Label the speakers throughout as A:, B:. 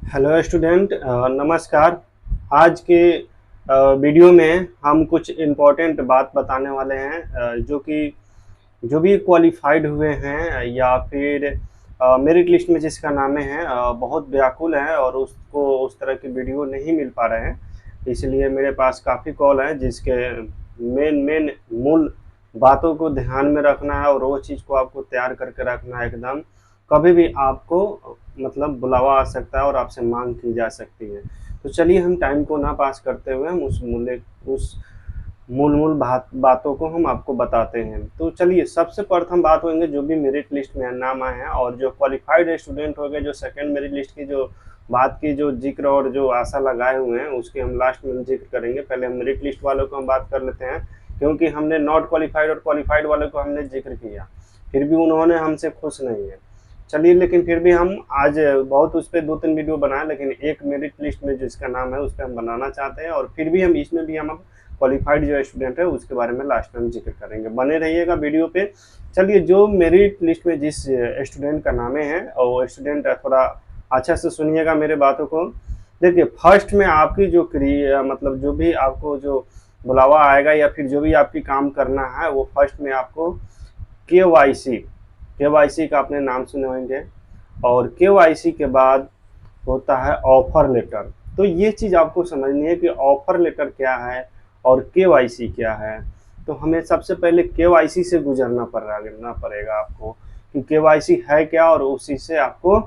A: Hello student, नमस्कार। आज के वीडियो में हम कुछ इम्पोर्टेंट बात बताने वाले हैं, जो कि जो भी क्वालिफाइड हुए हैं या फिर मेरिट लिस्ट में जिसका नाम है, बहुत व्याकुल है और उसको उस तरह की वीडियो नहीं मिल पा रहे हैं। इसलिए मेरे पास काफ़ी कॉल हैं जिसके मेन मेन मूल बातों को ध्यान में रखना है और वो चीज़ को आपको तैयार करके रखना है एकदम। कभी भी आपको मतलब बुलावा आ सकता है और आपसे मांग की जा सकती है। तो चलिए हम टाइम को ना पास करते हुए हम उस मूल बातों को हम आपको बताते हैं। तो चलिए सबसे प्रथम बात होंगे जो भी मेरिट लिस्ट में नाम आए हैं और जो क्वालिफाइड स्टूडेंट हो गए, जो सेकंड मेरिट लिस्ट की जो बात की जो जिक्र और जो आशा लगाए हुए हैं उसके हम लास्ट में जिक्र करेंगे। पहले हम मेरिट लिस्ट वालों को हम बात कर लेते हैं, क्योंकि हमने नॉट क्वालिफाइड और क्वालिफाइड वालों को हमने जिक्र किया, फिर भी उन्होंने हमसे खुश नहीं है। चलिए, लेकिन फिर भी हम आज बहुत उस पर 2-3 वीडियो बनाए, लेकिन एक मेरिट लिस्ट में जिसका नाम है उस पर हम बनाना चाहते हैं और फिर भी हम इसमें भी हम क्वालिफाइड जो स्टूडेंट है उसके बारे में लास्ट में हम जिक्र करेंगे। बने रहिएगा वीडियो पे। चलिए, जो मेरिट लिस्ट में जिस स्टूडेंट का नाम है और वो स्टूडेंट थोड़ा अच्छा से सुनिएगा मेरे बातों को। देखिए, फर्स्ट में आपकी जो मतलब जो भी आपको जो बुलावा आएगा या फिर जो भी आपकी काम करना है वो फर्स्ट में आपको केवाईसी केवाईसी का आपने नाम सुने होंगे और केवाईसी के बाद होता है ऑफर लेटर। तो ये चीज़ आपको समझनी है कि ऑफर लेटर क्या है और केवाईसी क्या है। तो हमें सबसे पहले केवाईसी से गुजरना पड़ेगा आपको कि केवाईसी है क्या, और उसी से आपको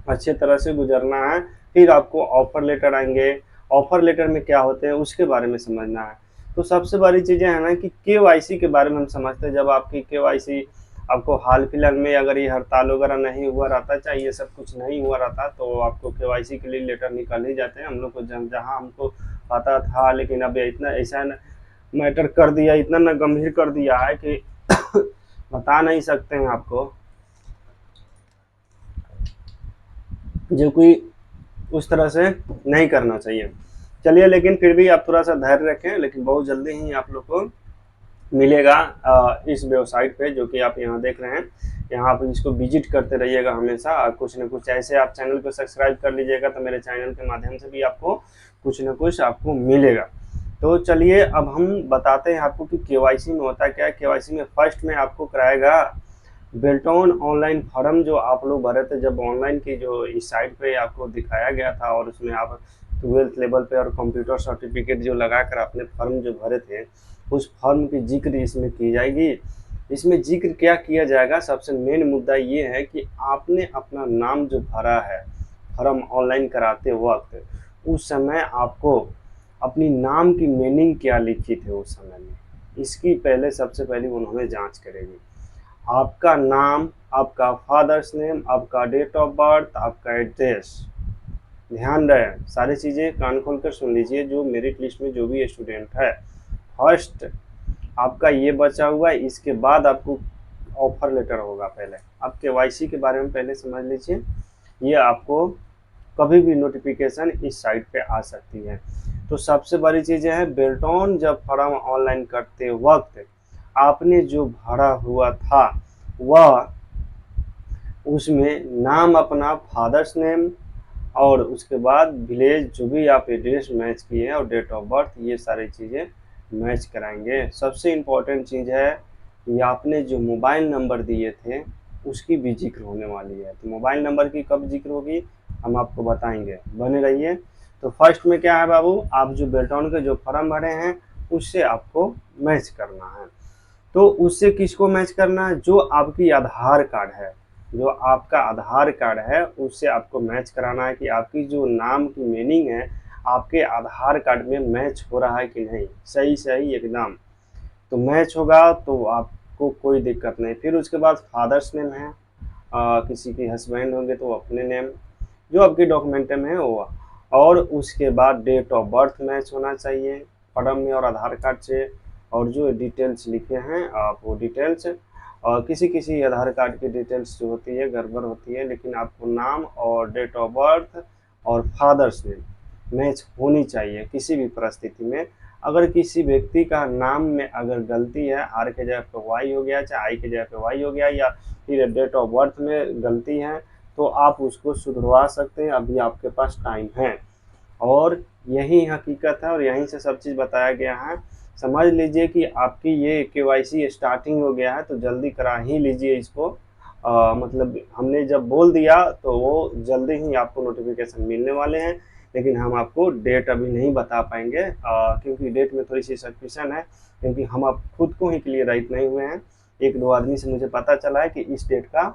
A: अच्छे तरह से गुजरना है। फिर आपको ऑफर लेटर आएंगे, ऑफर लेटर में क्या होते हैं उसके बारे में समझना है। तो सबसे बड़ी चीज़ें है ना कि केवाईसी के बारे में हम समझते हैं। जब आपकी केवाईसी आपको हाल फिलहाल में अगर ये हड़ताल वगैरह नहीं हुआ रहता, चाहे ये सब कुछ नहीं हुआ रहता, तो आपको केवाईसी के लिए लेटर निकाल ही जाते हैं। हम लोग को जहाँ हमको पता था, लेकिन अब इतना ऐसा मैटर कर दिया, इतना ना गंभीर कर दिया है कि बता नहीं सकते हैं आपको, जो कि उस तरह से नहीं करना चाहिए। चलिए, लेकिन फिर भी आप थोड़ा सा धैर्य रखें, लेकिन बहुत जल्दी ही आप लोग को मिलेगा इस वेबसाइट पे जो कि आप यहाँ देख रहे हैं। यहाँ आप इसको विजिट करते रहिएगा हमेशा। कुछ न कुछ ऐसे आप चैनल को सब्सक्राइब कर लीजिएगा तो मेरे चैनल के माध्यम से भी आपको कुछ न कुछ आपको मिलेगा। तो चलिए, अब हम बताते हैं आपको कि केवाईसी में होता क्या है। केवाईसी में फर्स्ट में आपको कराएगा बेल्टॉन ऑनलाइन फॉर्म, जो आप लोग भरे थे जब ऑनलाइन की जो इस साइट पे आपको दिखाया गया था, और उसमें आप 12th लेवल पे और कंप्यूटर सर्टिफिकेट जो लगाकर आपने फॉर्म जो भरे थे, उस फॉर्म की जिक्र इसमें की जाएगी। इसमें जिक्र क्या किया जाएगा, सबसे मेन मुद्दा ये है कि आपने अपना नाम जो भरा है फॉर्म ऑनलाइन कराते वक्त, उस समय आपको अपनी नाम की मीनिंग क्या लिखी थी उस समय में, इसकी पहले सबसे पहले उन्होंने जांच करेगी। आपका नाम, आपका फादर्स नेम, आपका डेट ऑफ बर्थ, आपका एड्रेस, ध्यान रहे सारी चीज़ें कान खोल कर सुन लीजिए। जो मेरिट लिस्ट में जो भी स्टूडेंट है, फर्स्ट आपका ये बचा हुआ है, इसके बाद आपको ऑफर लेटर होगा। पहले आप केवाईसी के बारे में पहले समझ लीजिए। ये आपको कभी भी नोटिफिकेशन इस साइट पे आ सकती है। तो सबसे बड़ी चीज़ है, बेल्टॉन जब फॉर्म ऑनलाइन करते वक्त आपने जो भरा हुआ था वह, उसमें नाम अपना, फादर्स नेम, और उसके बाद विलेज जो भी आप एड्रेस मैच किए हैं और डेट ऑफ बर्थ, ये सारी चीज़ें मैच कराएंगे। सबसे इम्पोर्टेंट चीज़ है कि आपने जो मोबाइल नंबर दिए थे उसकी भी जिक्र होने वाली है। तो मोबाइल नंबर की कब जिक्र होगी हम आपको बताएंगे, बने रहिए। तो फर्स्ट में क्या है बाबू, आप जो बेल्टॉन के जो फॉर्म भरे हैं उससे आपको मैच करना है। तो उससे किसको मैच करना है, जो आपकी आधार कार्ड है, जो आपका आधार कार्ड है उससे आपको मैच कराना है कि आपकी जो नाम की मीनिंग है आपके आधार कार्ड में मैच हो रहा है कि नहीं, सही सही एकदम। तो मैच होगा तो आपको कोई दिक्कत नहीं। फिर उसके बाद फादर्स नेम है, किसी के हस्बैंड होंगे तो अपने नेम जो आपके डॉक्यूमेंट में है वो, और उसके बाद डेट ऑफ बर्थ मैच होना चाहिए फॉर्म में और आधार कार्ड से। और जो डिटेल्स लिखे हैं आप वो डिटेल्स, और किसी किसी आधार कार्ड की डिटेल्स जो होती है गड़बड़ होती है, लेकिन आपको नाम और डेट ऑफ बर्थ और फादर्स नेम मैच होनी चाहिए किसी भी परिस्थिति में। अगर किसी व्यक्ति का नाम में अगर गलती है, आर के जगह पे वाई हो गया, चाहे आई के जगह पे वाई हो गया, या फिर डेट ऑफ बर्थ में गलती है, तो आप उसको सुधरवा सकते हैं, अभी आपके पास टाइम है। और यही हकीकत है और यहीं से सब चीज़ बताया गया है। समझ लीजिए कि आपकी ये केवाईसी स्टार्टिंग हो गया है, तो जल्दी करा ही लीजिए इसको। मतलब हमने जब बोल दिया तो वो जल्दी ही आपको नोटिफिकेशन मिलने वाले हैं, लेकिन हम आपको डेट अभी नहीं बता पाएंगे, क्योंकि डेट में थोड़ी सी सस्पिशन है, क्योंकि हम आप खुद को ही क्लियराइट नहीं हुए हैं। एक दो आदमी से मुझे पता चला है कि इस डेट का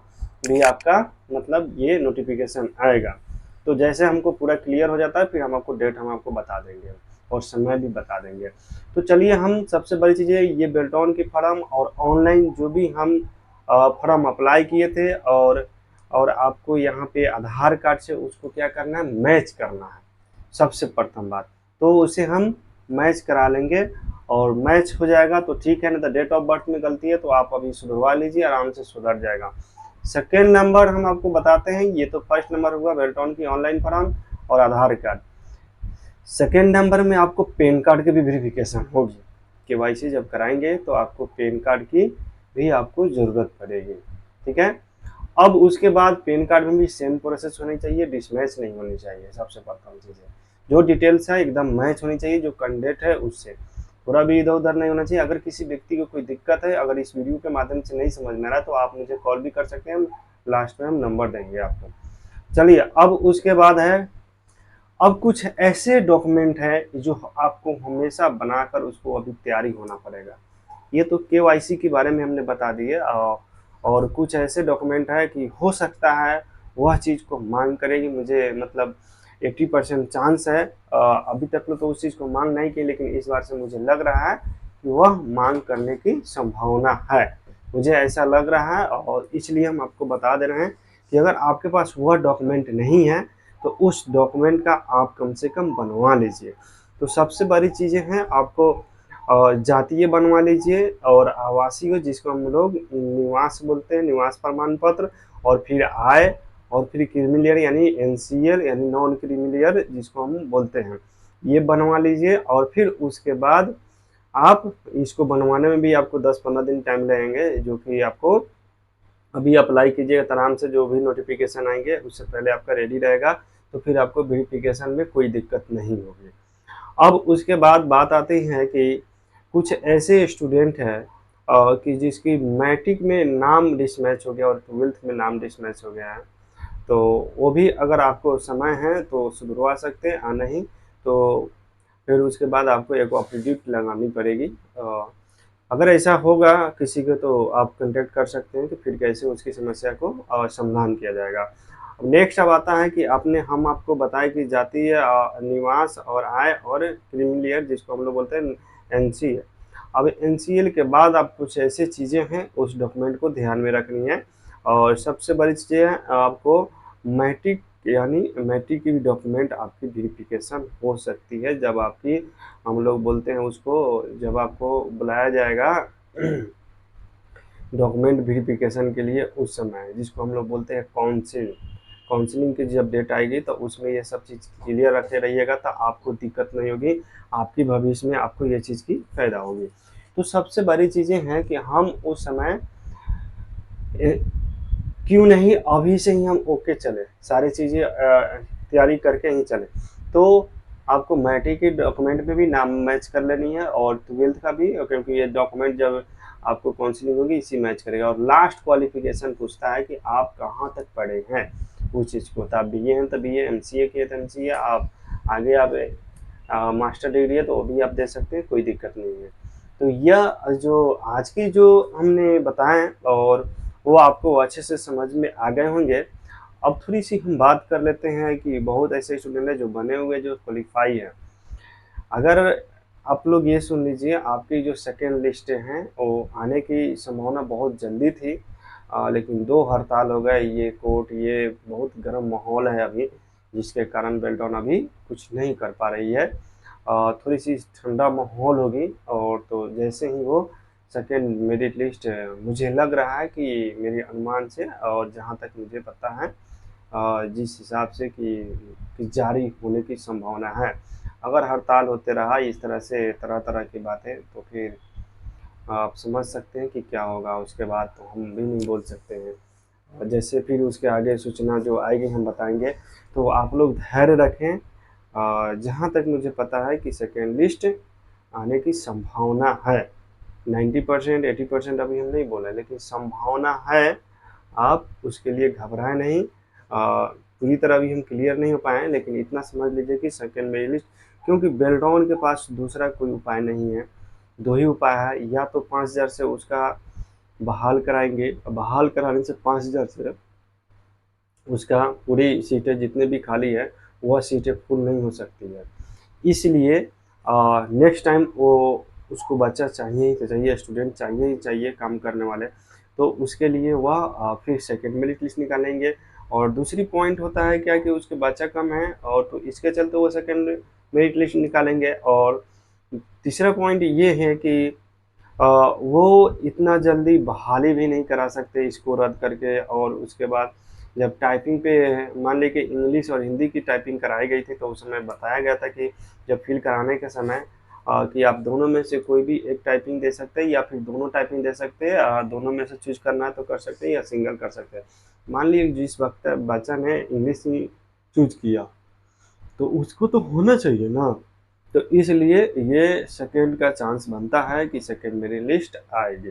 A: भी आपका मतलब ये नोटिफिकेशन आएगा। तो जैसे हमको पूरा क्लियर हो जाता है, फिर हम आपको डेट हम आपको बता देंगे और समय भी बता देंगे। तो चलिए, हम सबसे बड़ी चीज़ है ये बेल्टॉन की फॉर्म और ऑनलाइन जो भी हम फॉर्म अप्लाई किए थे, और आपको यहाँ पे आधार कार्ड से उसको क्या करना है, मैच करना है सबसे प्रथम बात। तो उसे हम मैच करा लेंगे और मैच हो जाएगा तो ठीक है, ना तो डेट ऑफ बर्थ में गलती है तो आप अभी सुधरवा लीजिए, आराम से सुधर जाएगा। सेकेंड नंबर हम आपको बताते हैं, ये तो फर्स्ट नंबर हुआ बेल्टॉन की ऑनलाइन फॉर्म और आधार कार्ड। सेकेंड नंबर में आपको पैन कार्ड की भी वेरिफिकेशन होगी। केवाईसी जब कराएंगे तो आपको पैन कार्ड की भी आपको ज़रूरत पड़ेगी, ठीक है। अब उसके बाद पैन कार्ड में भी सेम प्रोसेस होनी चाहिए, डिसमैच नहीं होनी चाहिए। सबसे प्रथम चीज़ है, जो डिटेल्स है एकदम मैच होनी चाहिए, जो कैंडिडेट है उससे थोड़ा भी इधर उधर नहीं होना चाहिए। अगर किसी व्यक्ति को कोई दिक्कत है, अगर इस वीडियो के माध्यम से नहीं समझ में आ रहा है, तो आप मुझे कॉल भी कर सकते हैं, लास्ट में हम नंबर देंगे आपको। चलिए, अब उसके बाद है, अब कुछ ऐसे डॉक्यूमेंट है जो आपको हमेशा बनाकर उसको अभी तैयारी होना पड़ेगा। ये तो केवाईसी के बारे में हमने बता दिए, और कुछ ऐसे डॉक्यूमेंट है कि हो सकता है वह चीज़ को मांग करेगी, मुझे मतलब 80% चांस है। अभी तक तो उस चीज़ को मांग नहीं की, लेकिन इस बार से मुझे लग रहा है कि वह मांग करने की संभावना है, मुझे ऐसा लग रहा है। और इसलिए हम आपको बता दे रहे हैं कि अगर आपके पास वह डॉक्यूमेंट नहीं है तो उस डॉक्यूमेंट का आप कम से कम बनवा लीजिए। तो सबसे बड़ी चीज़ें हैं, आपको जातीय बनवा लीजिए और आवासीय, जिसको हम लोग निवास बोलते हैं, निवास प्रमाण पत्र, और फिर आय, और फिर क्रीमिलियर यानी एनसीएल यानी नॉन क्रीमिलियर जिसको हम बोलते हैं, ये बनवा लीजिए। और फिर उसके बाद आप इसको बनवाने में भी आपको 10-15 दिन टाइम लगेंगे, जो कि आपको अभी अप्लाई कीजिएगा तो आराम से, जो भी नोटिफिकेशन आएंगे उससे पहले आपका रेडी रहेगा, तो फिर आपको वेरिफिकेशन में कोई दिक्कत नहीं होगी। अब उसके बाद बात आती है कि कुछ ऐसे स्टूडेंट हैं कि जिसकी मैट्रिक में नाम डिसमैच हो गया और ट्वेल्थ में नाम डिसमैच हो गया है, तो वो भी अगर आपको समय है तो सुधरवा सकते हैं, नहीं तो फिर उसके बाद आपको एक एप्टीट्यूड लगानी पड़ेगी। अगर ऐसा होगा किसी को तो आप कांटेक्ट कर सकते हैं कि फिर कैसे उसकी समस्या को समाधान किया जाएगा। अब नेक्स्ट अब आता है कि हम आपको बताएं कि जातीय निवास और आय और क्रीमिलियर जिसको हम लोग बोलते हैं एनसीएल। अब एनसीएल के बाद आप कुछ ऐसी चीज़ें हैं उस डॉक्यूमेंट को ध्यान में रखनी है, और सबसे बड़ी चीज़ें है आपको मैट्रिक यानी मैट्रिक की भी डॉक्यूमेंट आपकी वेरिफिकेशन हो सकती है, जब आपकी हम लोग बोलते हैं उसको, जब आपको बुलाया जाएगा डॉक्यूमेंट वेरिफिकेशन के लिए उस समय, जिसको हम लोग बोलते हैं काउंसलिंग की जब डेट आएगी तो उसमें ये सब चीज़ क्लियर रखे रहिएगा, तो आपको दिक्कत नहीं होगी, आपकी भविष्य में आपको ये चीज़ की फायदा होगी। तो सबसे बड़ी चीज़ें हैं कि हम उस समय क्यों नहीं अभी से ही हम ओके चले, सारी चीज़ें तैयारी करके ही चले। तो आपको मैट्रिक के डॉक्यूमेंट पे भी नाम मैच कर लेनी है और ट्वेल्थ का भी, क्योंकि ये डॉक्यूमेंट जब आपको काउंसलिंग होगी इसी मैच करेगा। और लास्ट क्वालिफिकेशन पूछता है कि आप कहाँ तक पढ़े हैं उस चीज़ को, तो आप बी ए हैं तो बी ए, एम सी ए किए तो एम सी ए, आप आगे आप मास्टर डिग्री है तो वो भी आप दे सकते हैं, कोई दिक्कत नहीं है। तो यह जो आज की जो हमने बताएं और वो आपको अच्छे से समझ में आ गए होंगे। अब थोड़ी सी हम बात कर लेते हैं कि बहुत ऐसे स्टूडेंट हैं जो बने हुए जो क्वालिफाई हैं। अगर आप लोग ये सुन लीजिए, आपकी जो सेकेंड लिस्ट हैं वो आने की संभावना बहुत जल्दी थी, लेकिन 2 हड़ताल हो गए, ये कोर्ट, ये बहुत गर्म माहौल है अभी, जिसके कारण बेल्टॉन अभी कुछ नहीं कर पा रही है। थोड़ी सी ठंडा माहौल होगी, और तो जैसे ही वो सेकेंड मेरिट लिस्ट मुझे लग रहा है कि मेरे अनुमान से और जहाँ तक मुझे पता है, जिस हिसाब से कि जारी होने की संभावना है। अगर हड़ताल होते रहा इस तरह से तरह तरह की बातें, तो फिर आप समझ सकते हैं कि क्या होगा उसके बाद, तो हम भी नहीं बोल सकते हैं। जैसे फिर उसके आगे सूचना जो आएगी हम बताएंगे। तो आप लोग धैर्य रखें। जहाँ तक मुझे पता है कि सेकेंड लिस्ट आने की संभावना है, 90% 80% अभी हम नहीं बोले, लेकिन संभावना है। आप उसके लिए घबराएं नहीं। पूरी तरह अभी हम क्लियर नहीं हो पाए हैं, लेकिन इतना समझ लीजिए कि सेकेंड मेरिट लिस्ट, क्योंकि बेल्टॉन के पास दूसरा कोई उपाय नहीं है, दो ही उपाय है। या तो 5,000 से उसका बहाल कराएंगे, बहाल कराने से 5,000 से उसका पूरी सीटें जितने भी खाली है वह सीटें फुल नहीं हो सकती है। इसलिए नेक्स्ट टाइम वो उसको बच्चा चाहिए ही तो चाहिए, स्टूडेंट चाहिए ही चाहिए काम करने वाले। तो उसके लिए वह फिर सेकेंड मेरिट लिस्ट निकालेंगे। और दूसरी पॉइंट होता है क्या कि उसके बच्चा कम है, और तो इसके चलते वो सेकेंड मेरिट लिस्ट निकालेंगे। और तीसरा पॉइंट ये है कि वो इतना जल्दी बहाली भी नहीं करा सकते इसको रद्द करके। और उसके बाद जब टाइपिंग पे मान ली कि इंग्लिश और हिंदी की टाइपिंग कराई गई थी, तो उस समय बताया गया था कि जब फिल कराने के समय कि आप दोनों में से कोई भी एक टाइपिंग दे सकते हैं या फिर दोनों टाइपिंग दे सकते हैं। दोनों में से चूज करना है तो कर सकते हैं या सिंगल कर सकते हैं। मान लीजिए जिस वक्त बच्चा ने इंग्लिश ही चूज किया तो उसको तो होना चाहिए ना। तो इसलिए ये सेकेंड का चांस बनता है कि सेकेंड मेरी लिस्ट आएगी।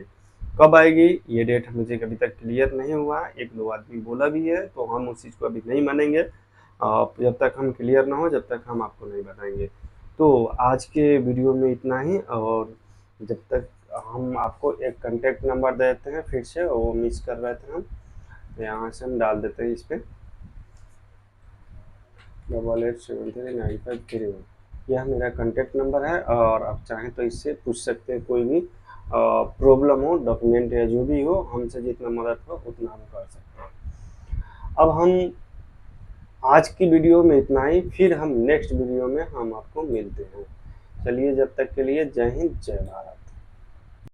A: कब आएगी ये डेट मुझे अभी तक क्लियर नहीं हुआ, एक दो आदमी बोला भी है, तो हम उस चीज़ को अभी नहीं मानेंगे। जब तक हम क्लियर ना हो जब तक हम आपको नहीं बताएंगे। तो आज के वीडियो में इतना ही। और जब तक हम आपको एक कॉन्टैक्ट नंबर देते हैं, फिर से वो मिस कर रहे थे हम, यहाँ से हम डाल देते हैं इस पर 88739531। यह मेरा कॉन्टैक्ट नंबर है, और आप चाहें तो इससे पूछ सकते हैं कोई भी प्रॉब्लम हो, डॉक्यूमेंट या जो भी हो, हमसे जितना मदद हो उतना हम कर सकते हैं। अब हम आज की वीडियो में इतना ही, फिर हम नेक्स्ट वीडियो में हम आपको मिलते हैं। चलिए जब तक के लिए जय हिंद जय भारत।